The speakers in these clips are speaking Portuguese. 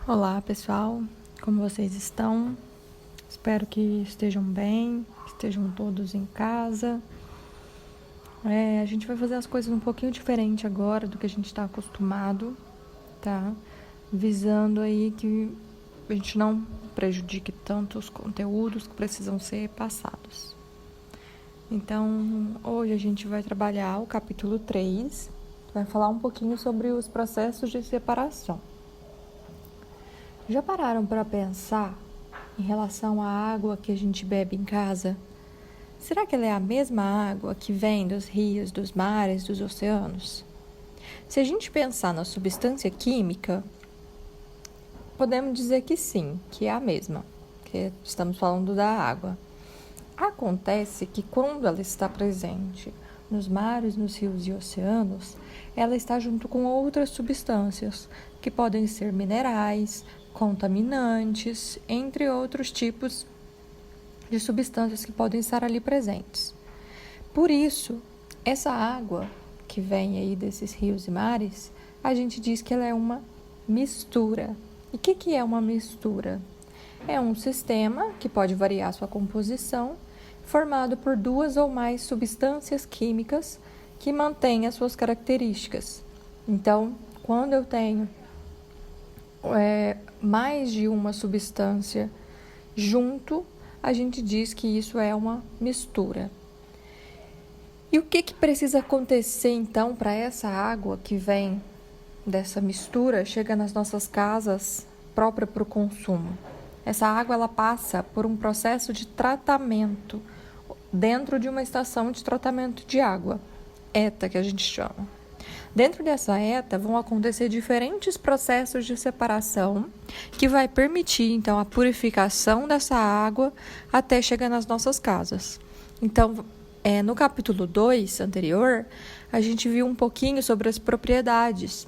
Olá, pessoal, como vocês estão? Espero que estejam bem, que estejam todos em casa. A gente vai fazer as coisas um pouquinho diferente agora do que a gente está acostumado, tá? Visando aí que a gente não prejudique tanto os conteúdos que precisam ser passados. Então, hoje a gente vai trabalhar o capítulo 3, vai falar um pouquinho sobre os processos de separação. Já pararam para pensar em relação à água que a gente bebe em casa? Será que ela é a mesma água que vem dos rios, dos mares, dos oceanos? Se a gente pensar na substância química, podemos dizer que sim, que é a mesma, que estamos falando da água. Acontece que quando ela está presente nos mares, nos rios e oceanos, ela está junto com outras substâncias, que podem ser minerais, contaminantes, entre outros tipos de substâncias que podem estar ali presentes. Por isso, essa água que vem aí desses rios e mares, a gente diz que ela é uma mistura. E o que é uma mistura? É um sistema que pode variar sua composição, formado por duas ou mais substâncias químicas que mantêm as suas características. Então, quando eu tenho mais de uma substância junto, a gente diz que isso é uma mistura. E o que precisa acontecer então para essa água que vem dessa mistura chegar nas nossas casas própria para o consumo? Essa água ela passa por um processo de tratamento dentro de uma estação de tratamento de água, ETA que a gente chama. Dentro dessa ETA vão acontecer diferentes processos de separação que vai permitir, então, a purificação dessa água até chegar nas nossas casas. Então, no capítulo 2 anterior, a gente viu um pouquinho sobre as propriedades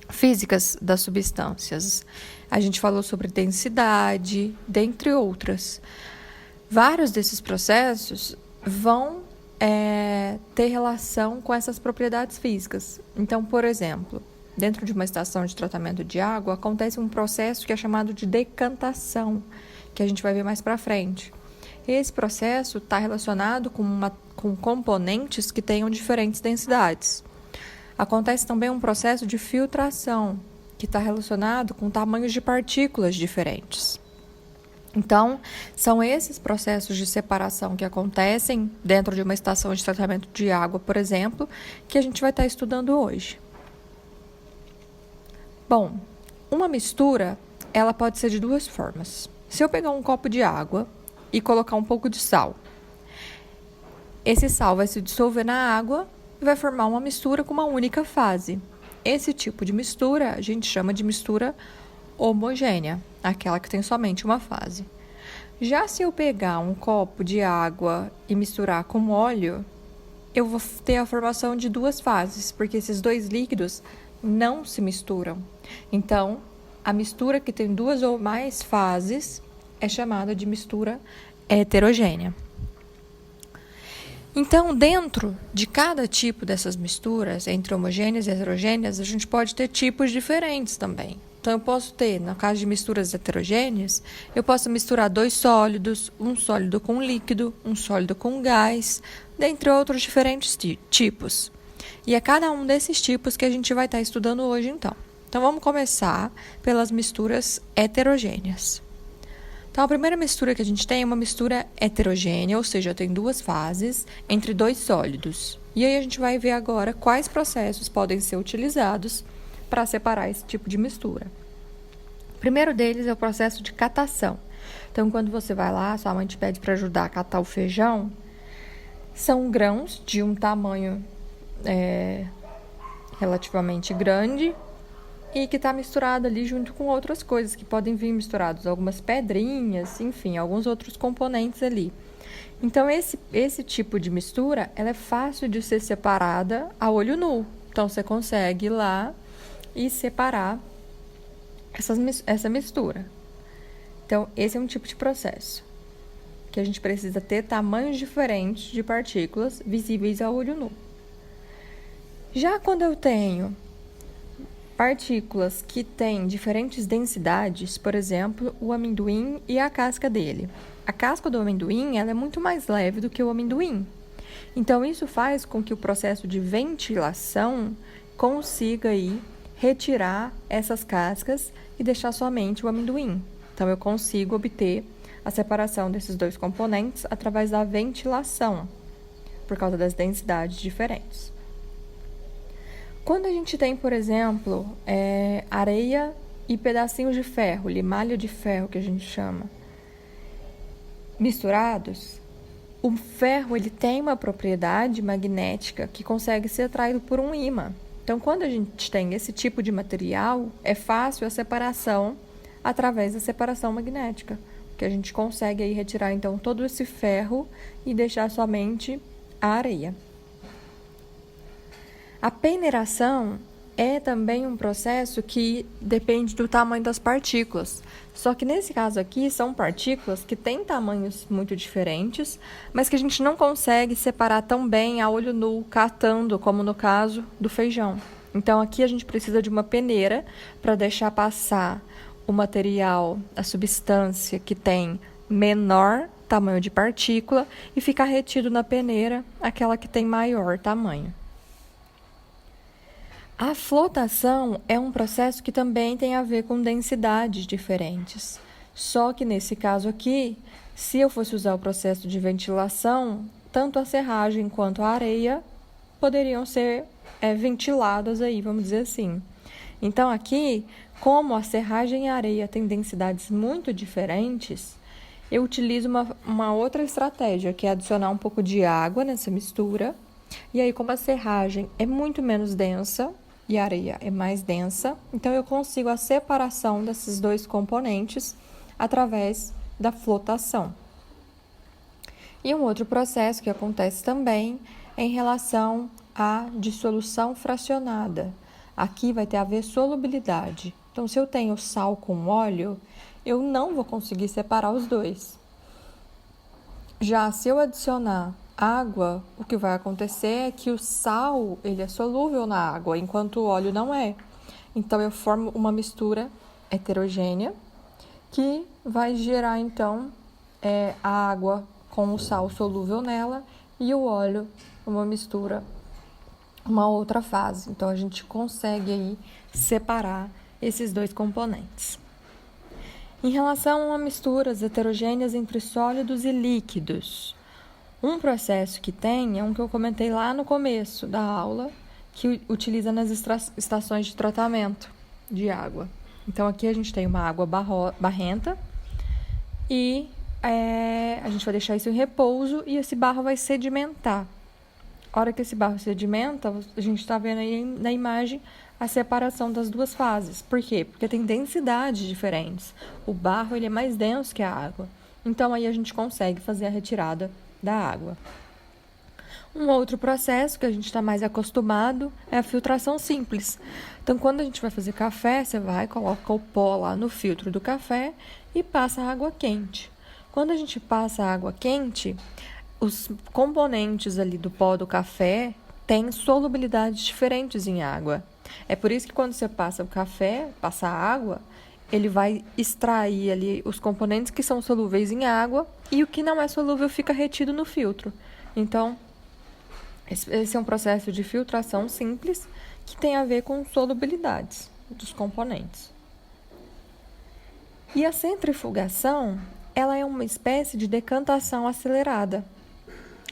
físicas das substâncias. A gente falou sobre densidade, dentre outras. Vários desses processos vão ter relação com essas propriedades físicas. Então, por exemplo, dentro de uma estação de tratamento de água, acontece um processo que é chamado de decantação, que a gente vai ver mais para frente. Esse processo está relacionado com componentes que tenham diferentes densidades. Acontece também um processo de filtração, que está relacionado com tamanhos de partículas diferentes. Então, são esses processos de separação que acontecem dentro de uma estação de tratamento de água, por exemplo, que a gente vai estar estudando hoje. Bom, uma mistura, ela pode ser de duas formas. Se eu pegar um copo de água e colocar um pouco de sal, esse sal vai se dissolver na água e vai formar uma mistura com uma única fase. Esse tipo de mistura a gente chama de mistura homogênea, aquela que tem somente uma fase. Já se eu pegar um copo de água e misturar com óleo, eu vou ter a formação de duas fases, porque esses dois líquidos não se misturam. Então, a mistura que tem duas ou mais fases é chamada de mistura heterogênea. Então, dentro de cada tipo dessas misturas, entre homogêneas e heterogêneas, a gente pode ter tipos diferentes também. Então, eu posso ter, no caso de misturas heterogêneas, eu posso misturar dois sólidos, um sólido com líquido, um sólido com gás, dentre outros diferentes tipos. E é cada um desses tipos que a gente vai estar estudando hoje, então. Então, vamos começar pelas misturas heterogêneas. Então, a primeira mistura que a gente tem é uma mistura heterogênea, ou seja, tem duas fases entre dois sólidos. E aí a gente vai ver agora quais processos podem ser utilizados para separar esse tipo de mistura. O primeiro deles é o processo de catação. Então, quando você vai lá, sua mãe te pede para ajudar a catar o feijão, são grãos de um tamanho relativamente grande e que está misturado ali junto com outras coisas que podem vir misturados, algumas pedrinhas, enfim, alguns outros componentes ali. Então, esse tipo de mistura, ela é fácil de ser separada a olho nu. Então, você consegue ir lá e separar essa mistura. Então, esse é um tipo de processo que a gente precisa ter tamanhos diferentes de partículas visíveis a olho nu. Já quando eu tenho partículas que têm diferentes densidades, por exemplo, o amendoim e a casca dele. A casca do amendoim ela é muito mais leve do que o amendoim. Então, isso faz com que o processo de ventilação consiga aí retirar essas cascas e deixar somente o amendoim. Então, eu consigo obter a separação desses dois componentes através da ventilação, por causa das densidades diferentes. Quando a gente tem, por exemplo, areia e pedacinhos de ferro, limalha de ferro que a gente chama, misturados, o ferro ele tem uma propriedade magnética que consegue ser atraído por um ímã. Então, quando a gente tem esse tipo de material, é fácil a separação através da separação magnética, que a gente consegue aí retirar então todo esse ferro e deixar somente a areia. A peneiração é também um processo que depende do tamanho das partículas. Só que nesse caso aqui são partículas que têm tamanhos muito diferentes, mas que a gente não consegue separar tão bem a olho nu, catando, como no caso do feijão. Então aqui a gente precisa de uma peneira para deixar passar o material, a substância que tem menor tamanho de partícula e ficar retido na peneira aquela que tem maior tamanho. A flotação é um processo que também tem a ver com densidades diferentes. Só que nesse caso aqui, se eu fosse usar o processo de ventilação, tanto a serragem quanto a areia poderiam ser ventiladas aí, vamos dizer assim. Então aqui, como a serragem e a areia têm densidades muito diferentes, eu utilizo uma outra estratégia, que é adicionar um pouco de água nessa mistura. E aí, como a serragem é muito menos densa e a areia é mais densa, então eu consigo a separação desses dois componentes através da flotação. E um outro processo que acontece também é em relação à dissolução fracionada. Aqui vai ter a ver solubilidade. Então, se eu tenho sal com óleo, eu não vou conseguir separar os dois. Já se eu adicionar água, o que vai acontecer é que o sal ele é solúvel na água, enquanto o óleo não é. Então, eu formo uma mistura heterogênea que vai gerar, então, a água com o sal solúvel nela e o óleo, uma mistura, uma outra fase. Então, a gente consegue aí separar esses dois componentes. Em relação a misturas heterogêneas entre sólidos e líquidos, um processo que tem é um que eu comentei lá no começo da aula, que utiliza nas estações de tratamento de água. Então, aqui a gente tem uma água barrenta e a gente vai deixar isso em repouso e esse barro vai sedimentar. A hora que esse barro sedimenta, a gente está vendo aí na imagem a separação das duas fases. Por quê? Porque tem densidades diferentes. O barro ele é mais denso que a água. Então, aí a gente consegue fazer a retirada da água. Um outro processo que a gente está mais acostumado é a filtração simples. Então, quando a gente vai fazer café, você vai, coloca o pó lá no filtro do café e passa a água quente. Quando a gente passa a água quente, os componentes ali do pó do café têm solubilidades diferentes em água. É por isso que quando você passa o café, passa a água, ele vai extrair ali os componentes que são solúveis em água e o que não é solúvel fica retido no filtro. Então, esse é um processo de filtração simples que tem a ver com solubilidades dos componentes. E a centrifugação, ela é uma espécie de decantação acelerada.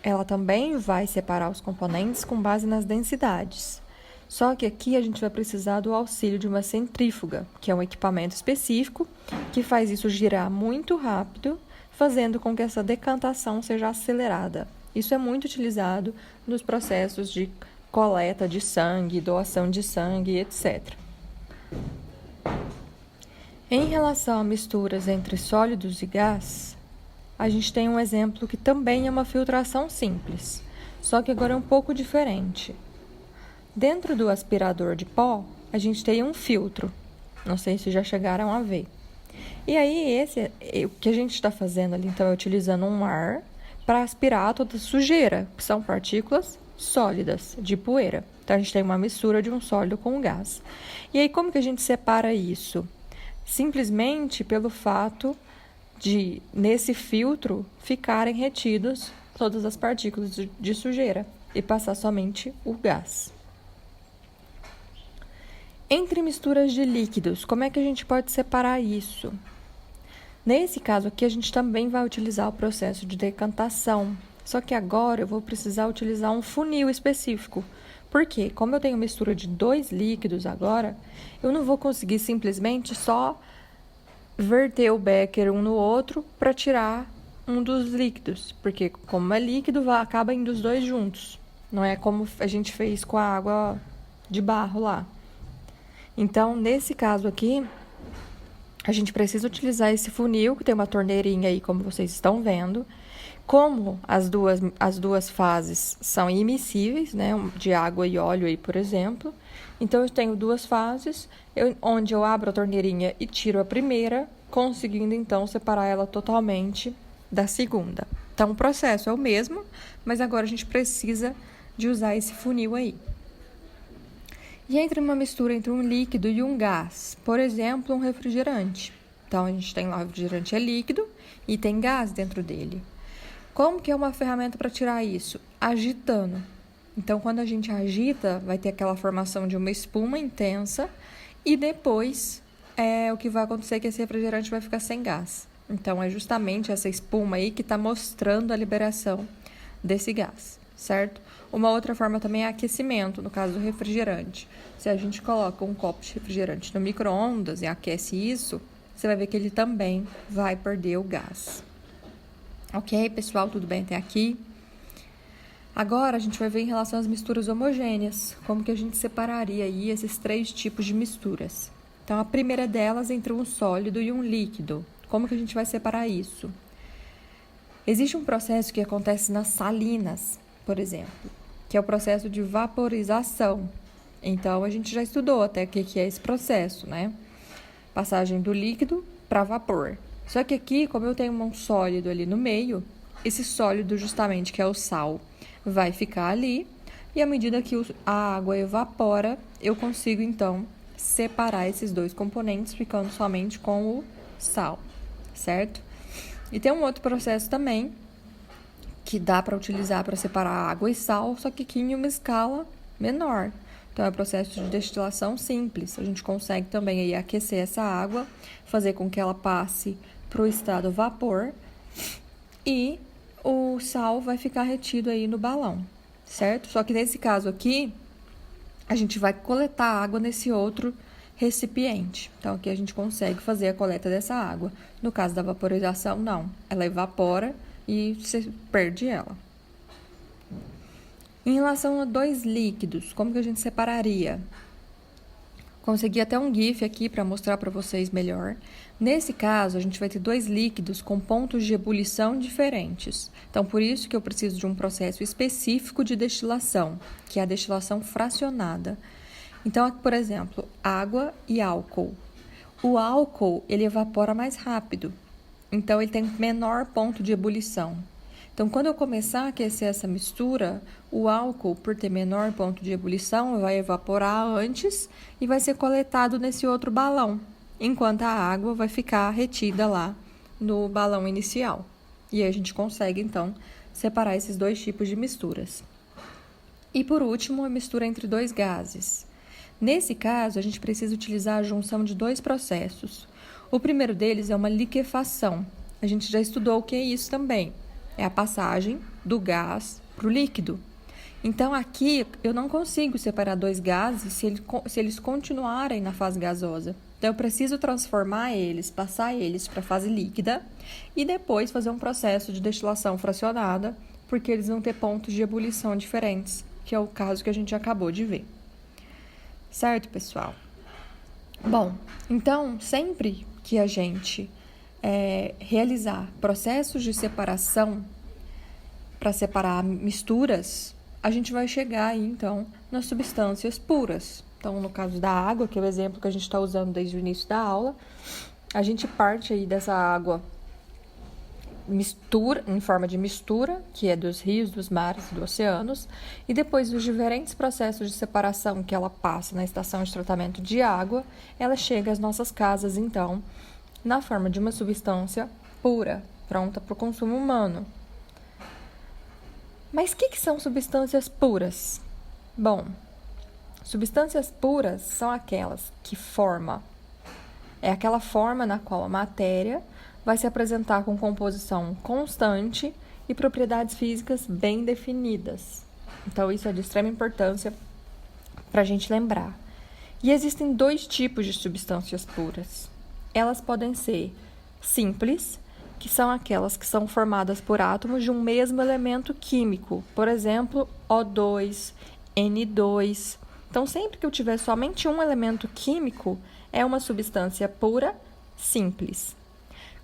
Ela também vai separar os componentes com base nas densidades. Só que aqui a gente vai precisar do auxílio de uma centrífuga, que é um equipamento específico que faz isso girar muito rápido, fazendo com que essa decantação seja acelerada. Isso é muito utilizado nos processos de coleta de sangue, doação de sangue, etc. Em relação a misturas entre sólidos e gás, a gente tem um exemplo que também é uma filtração simples, só que agora é um pouco diferente. Dentro do aspirador de pó, a gente tem um filtro. Não sei se já chegaram a ver. E aí, o que a gente está fazendo ali, então, é utilizando um ar para aspirar toda a sujeira, que são partículas sólidas, de poeira. Então, a gente tem uma mistura de um sólido com um gás. E aí, como que a gente separa isso? Simplesmente pelo fato de, nesse filtro, ficarem retidos todas as partículas de sujeira e passar somente o gás. Entre misturas de líquidos, como é que a gente pode separar isso? Nesse caso aqui, a gente também vai utilizar o processo de decantação. Só que agora eu vou precisar utilizar um funil específico. Por quê? Como eu tenho mistura de 2 líquidos agora, eu não vou conseguir simplesmente só verter o becker um no outro para tirar um dos líquidos. Porque como é líquido, acaba indo os dois juntos. Não é como a gente fez com a água de barro lá. Então, nesse caso aqui, a gente precisa utilizar esse funil, que tem uma torneirinha aí, como vocês estão vendo. Como as duas fases são immiscíveis, né, de água e óleo aí, por exemplo. Então, eu tenho 2 fases, onde eu abro a torneirinha e tiro a primeira, conseguindo, então, separar ela totalmente da segunda. Então, o processo é o mesmo, mas agora a gente precisa de usar esse funil aí. E entre uma mistura entre um líquido e um gás, por exemplo, um refrigerante. Então, a gente tem lá o refrigerante é líquido e tem gás dentro dele. Como que é uma ferramenta para tirar isso? Agitando. Então, quando a gente agita, vai ter aquela formação de uma espuma intensa e depois o que vai acontecer é que esse refrigerante vai ficar sem gás. Então, é justamente essa espuma aí que está mostrando a liberação desse gás, certo? Uma outra forma também é aquecimento, no caso do refrigerante. Se a gente coloca um copo de refrigerante no micro-ondas e aquece isso, você vai ver que ele também vai perder o gás. Ok, pessoal? Tudo bem até aqui? Agora, a gente vai ver em relação às misturas homogêneas, como que a gente separaria aí esses 3 tipos de misturas. Então, a primeira delas é entre um sólido e um líquido. Como que a gente vai separar isso? Existe um processo que acontece nas salinas, por exemplo, que é o processo de vaporização. Então, a gente já estudou até o que é esse processo, né? Passagem do líquido para vapor. Só que aqui, como eu tenho um sólido ali no meio, esse sólido justamente, que é o sal, vai ficar ali. E à medida que a água evapora, eu consigo, então, separar esses 2 componentes, ficando somente com o sal, certo? E tem um outro processo também, que dá para utilizar para separar água e sal, só que aqui em uma escala menor. Então, é o processo de destilação simples. A gente consegue também aí aquecer essa água, fazer com que ela passe para o estado vapor e o sal vai ficar retido aí no balão, certo? Só que nesse caso aqui, a gente vai coletar a água nesse outro recipiente. Então, aqui a gente consegue fazer a coleta dessa água. No caso da vaporização, não. Ela evapora e você perde ela. Em relação a 2 líquidos, como que a gente separaria? Consegui até um GIF aqui para mostrar para vocês melhor. Nesse caso, a gente vai ter 2 líquidos com pontos de ebulição diferentes. Então, por isso que eu preciso de um processo específico de destilação, que é a destilação fracionada. Então, aqui, por exemplo, água e álcool. O álcool, ele evapora mais rápido. Então, ele tem menor ponto de ebulição. Então, quando eu começar a aquecer essa mistura, o álcool, por ter menor ponto de ebulição, vai evaporar antes e vai ser coletado nesse outro balão, enquanto a água vai ficar retida lá no balão inicial. E aí a gente consegue, então, separar esses 2 tipos de misturas. E, por último, a mistura entre 2 gases. Nesse caso, a gente precisa utilizar a junção de 2 processos. O primeiro deles é uma liquefação. A gente já estudou o que é isso também. É a passagem do gás para o líquido. Então, aqui, eu não consigo separar 2 gases se eles continuarem na fase gasosa. Então, eu preciso transformar eles, passar eles para a fase líquida e depois fazer um processo de destilação fracionada, porque eles vão ter pontos de ebulição diferentes, que é o caso que a gente acabou de ver. Certo, pessoal? Bom, então, sempre que a gente realizar processos de separação para separar misturas, a gente vai chegar aí, então, nas substâncias puras. Então, no caso da água, que é o exemplo que a gente está usando desde o início da aula, a gente parte aí dessa água mistura, em forma de mistura, que é dos rios, dos mares e dos oceanos, e depois dos diferentes processos de separação que ela passa na estação de tratamento de água, ela chega às nossas casas, então, na forma de uma substância pura, pronta para o consumo humano. Mas o que são substâncias puras? Bom, substâncias puras são aquelas que é aquela forma na qual a matéria vai se apresentar com composição constante e propriedades físicas bem definidas. Então, isso é de extrema importância para a gente lembrar. E existem 2 tipos de substâncias puras. Elas podem ser simples, que são aquelas que são formadas por átomos de um mesmo elemento químico, por exemplo, O2, N2. Então, sempre que eu tiver somente um elemento químico, é uma substância pura simples.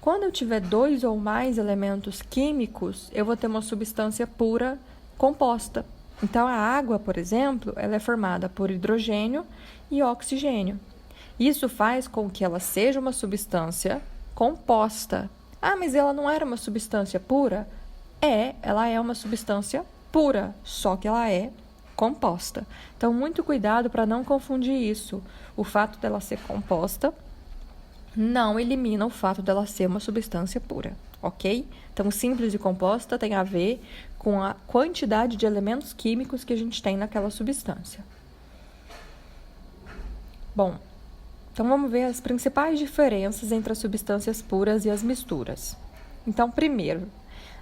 Quando eu tiver 2 ou mais elementos químicos, eu vou ter uma substância pura composta. Então, a água, por exemplo, ela é formada por hidrogênio e oxigênio. Isso faz com que ela seja uma substância composta. Ah, mas ela não era uma substância pura? Ela é uma substância pura, só que ela é composta. Então, muito cuidado para não confundir isso. O fato dela ser composta não elimina o fato dela ser uma substância pura, ok? Então, simples e composta tem a ver com a quantidade de elementos químicos que a gente tem naquela substância. Bom, então vamos ver as principais diferenças entre as substâncias puras e as misturas. Então, primeiro,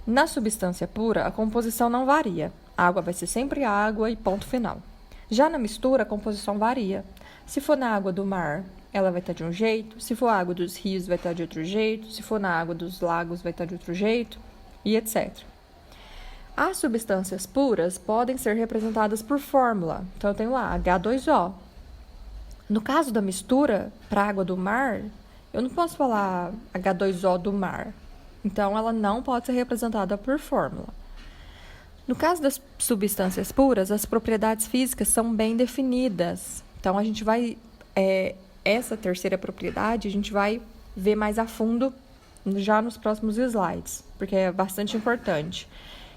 na substância pura, a composição não varia. A água vai ser sempre água e ponto final. Já na mistura, a composição varia. Se for na água do mar, ela vai estar de um jeito. Se for água dos rios, vai estar de outro jeito. Se for na água dos lagos, vai estar de outro jeito, e etc. As substâncias puras podem ser representadas por fórmula. Então, eu tenho lá H2O. No caso da mistura para a água do mar, eu não posso falar H2O do mar. Então, ela não pode ser representada por fórmula. No caso das substâncias puras, as propriedades físicas são bem definidas. Então, a gente vai... essa terceira propriedade, a gente vai ver mais a fundo já nos próximos slides, porque é bastante importante.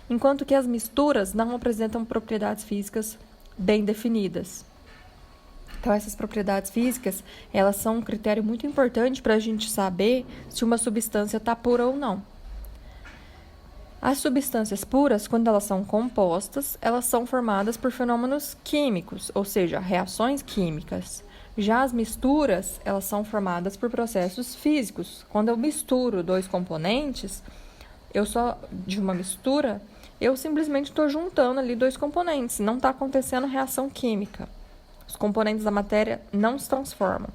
Enquanto que as misturas não apresentam propriedades físicas bem definidas. Então, essas propriedades físicas, elas são um critério muito importante para a gente saber se uma substância está pura ou não. As substâncias puras, quando elas são compostas, elas são formadas por fenômenos químicos, ou seja, reações químicas. Já as misturas, elas são formadas por processos físicos. Quando eu misturo 2 componentes, de uma mistura, eu simplesmente estou juntando ali 2 componentes, não está acontecendo reação química. Os componentes da matéria não se transformam.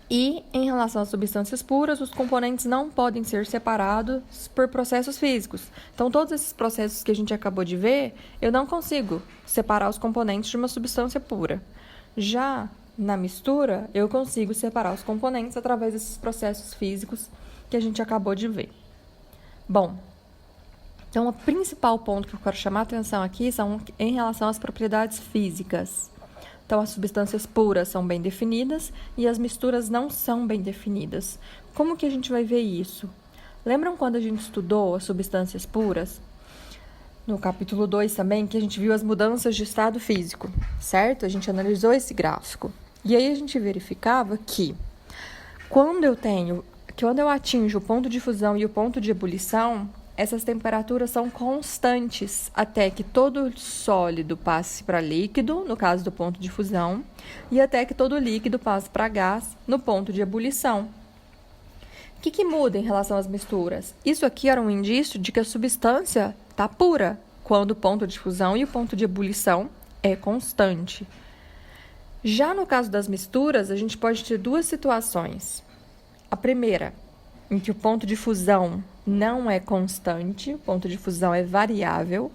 E, em relação às substâncias puras, os componentes não podem ser separados por processos físicos. Então, todos esses processos que a gente acabou de ver, eu não consigo separar os componentes de uma substância pura. Já na mistura, eu consigo separar os componentes através desses processos físicos que a gente acabou de ver. Bom, então o principal ponto que eu quero chamar a atenção aqui são em relação às propriedades físicas. Então, as substâncias puras são bem definidas e as misturas não são bem definidas. Como que a gente vai ver isso? Lembram quando a gente estudou as substâncias puras? No capítulo 2 também, que a gente viu as mudanças de estado físico, certo? A gente analisou esse gráfico. E aí a gente verificava que quando eu atinjo o ponto de fusão e o ponto de ebulição, essas temperaturas são constantes até que todo sólido passe para líquido, no caso do ponto de fusão, e até que todo líquido passe para gás, no ponto de ebulição. O que muda em relação às misturas? Isso aqui era um indício de que a substância está pura, quando o ponto de fusão e o ponto de ebulição é constante. Já no caso das misturas, a gente pode ter 2 situações. A primeira, em que o ponto de fusão não é constante, o ponto de fusão é variável,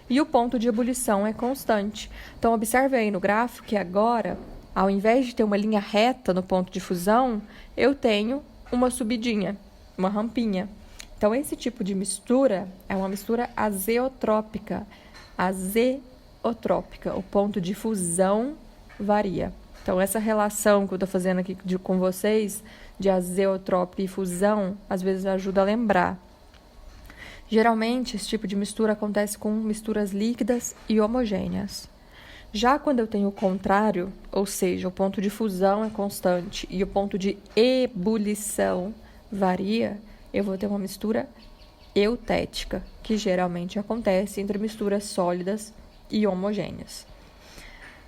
e o ponto de ebulição é constante. Então, observe aí no gráfico que agora, ao invés de ter uma linha reta no ponto de fusão, eu tenho uma subidinha, uma rampinha. Então, esse tipo de mistura é uma mistura azeotrópica. Azeotrópica, o ponto de fusão varia. Então, essa relação que eu estou fazendo aqui com vocês, de azeotrópica e fusão, às vezes ajuda a lembrar. Geralmente, esse tipo de mistura acontece com misturas líquidas e homogêneas. Já quando eu tenho o contrário, ou seja, o ponto de fusão é constante e o ponto de ebulição varia, eu vou ter uma mistura eutética, que geralmente acontece entre misturas sólidas e homogêneas.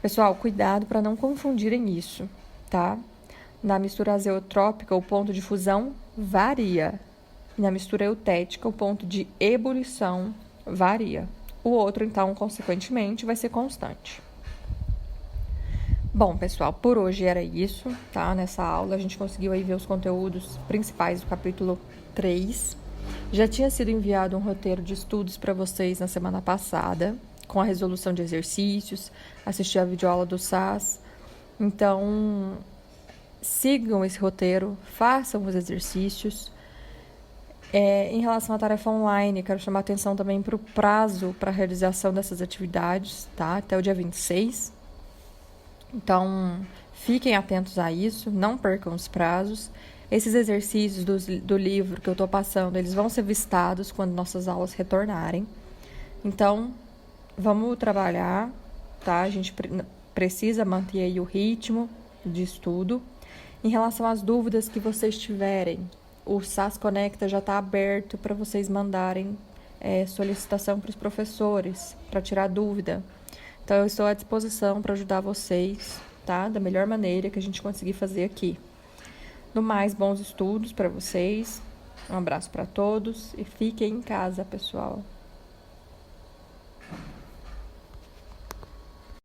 Pessoal, cuidado para não confundirem isso, tá? Na mistura azeotrópica, o ponto de fusão varia. Na mistura eutética, o ponto de ebulição varia. O outro, então, consequentemente, vai ser constante. Bom, pessoal, por hoje era isso, tá? Nessa aula a gente conseguiu aí ver os conteúdos principais do capítulo 3. Já tinha sido enviado um roteiro de estudos para vocês na semana passada, com a resolução de exercícios, assistir a videoaula do SAS. Então, sigam esse roteiro, façam os exercícios. Em relação à tarefa online, quero chamar a atenção também para o prazo para a realização dessas atividades, tá? Até o dia 26. Então, fiquem atentos a isso, não percam os prazos. Esses exercícios do livro que eu estou passando, eles vão ser vistados quando nossas aulas retornarem. Então, vamos trabalhar, tá? A gente precisa manter aí o ritmo de estudo. Em relação às dúvidas que vocês tiverem, o SAS Conecta já está aberto para vocês mandarem solicitação para os professores, para tirar dúvida. Então, eu estou à disposição para ajudar vocês, tá? Da melhor maneira que a gente conseguir fazer aqui. No mais, bons estudos para vocês. Um abraço para todos e fiquem em casa, pessoal.